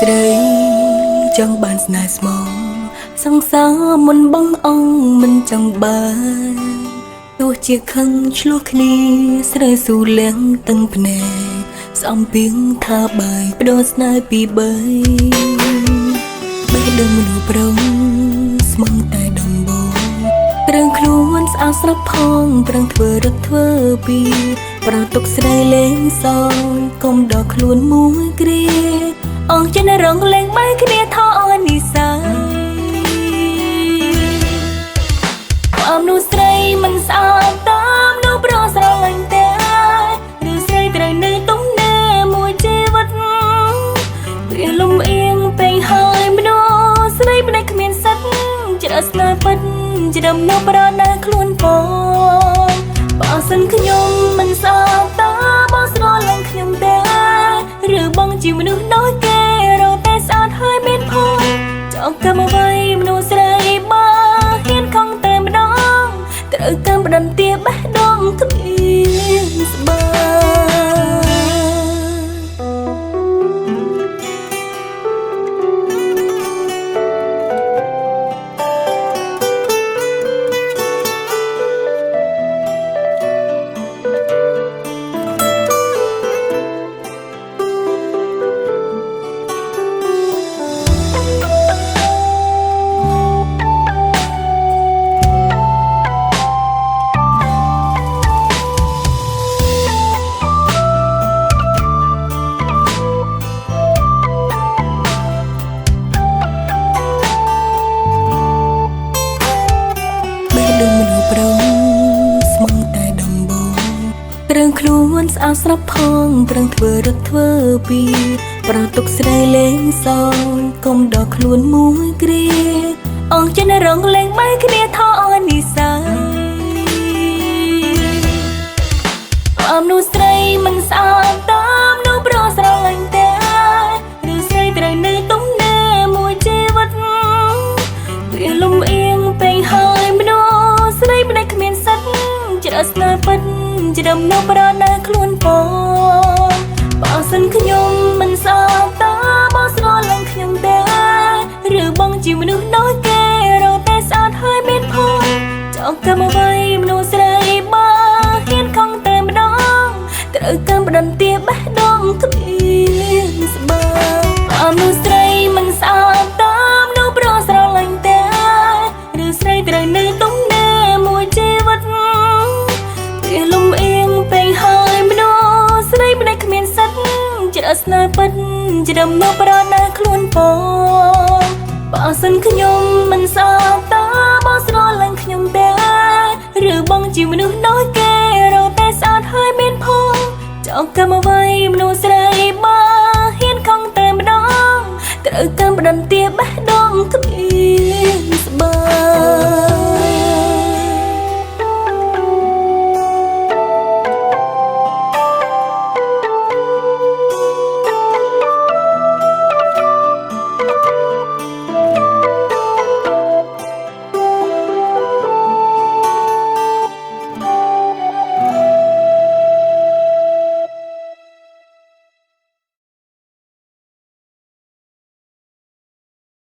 ស្រីចង់បានស្នេហ៍ស្មងសង្សារមុនបងអង្គមិនចង់បានទោះជាខឹងឆ្លោះគ្នាស្រីស៊ូលៀងតឹងភ្នែកស្អំពីងថាបាយបដូរស្នេហ៍ពីបីបេះដូងមនុស្សប្រុងស្មងតែដំបងប្រឹងខ្លួនស្អាតស្រាប់ផងប្រឹងធ្វើរត់ធ្វើពីប្រទុកស្រីលេងសងកុំដល់ខ្លួនមួយគ្រាអងចិនរងលេងបែកគ្នាថោអនិសាអំនោះស្រីមិនស្អាតតាមនោះប្រស្រឡាញ់តែឬស្រីត្រូវនៅទំនេរមួយជីវិតវាលំអៀងពេញហើយមនុស្សស្រីមិនដែលគ្មានសិទ្ធច្រឹកស្នេហ៍ពិតច្រំនៅប្រណាខ្លួនបងបើសិនខ្ញុំមិនស្អាតតាបងស្រឡាញ់ខ្ញុំទេឬបងជាមនុស្សដូចគេរត់តែស្អាតហើយមានផលចង់កម្មអ្វីមនុស្សស្រីបើហ៊ានខំតែម្ដងត្រូវកម្មផ្ដន្ទាបេះដូងគ្មានស្បើប្រងស្មងតែដំបងប្រឹងខ្លួនស្អាតស្រាប់ផងប្រឹងធ្វើរត់ធ្វើពីប្រទុកស្រីលេងសងកុំដល់ខ្លួនមួយគ្រាអងចិនរងលេងបែកគ្នាថោអនិសាអំនោះស្រីមិនស្អាតតាមនោះប្រស្រឡាញ់តែឬស្រីត្រូវនៅទំនេរមួយជីវិតវាលំអៀងពេញហើយមនុស្សស្រីមិនដែលគ្មានសិទ្ធច្រឹកស្នេហ៍ពិតច្រំនៅប្រណាខ្លួនបងបើសិនខ្ញុំមិនស្អាតតាបងស្រឡាញ់ខ្ញុំទេឬបងជាមនុស្សដូចគេរត់តែស្អាតហើយមានផលចង់កម្មអ្វីមនុស្សស្រីបើហ៊ានខំតែម្ដងត្រូវកម្មផ្ដន្ទាបេះដូងគ្មានស្បើអមនោះស្រីមិនស្អាតតាមនោះប្រស្រឡាញ់តែឬស្រីត្រូវនៅទំនេរមួយជីវិតវាលំអៀងពេញហើយមនុស្សស្រីមិនដែលគ្មានសិទ្ធច្រឹកស្នេហ៍ពិតច្រំនៅប្រណាខ្លួនបងបើសិនខ្ញុំមិនស្អាតតាបងស្រឡាញ់ខ្ញុំទេឬបងជាមនុស្សដូចគេរត់តែស្អាតហើយមានផលចង់កម្មអ្វីមនុស្ស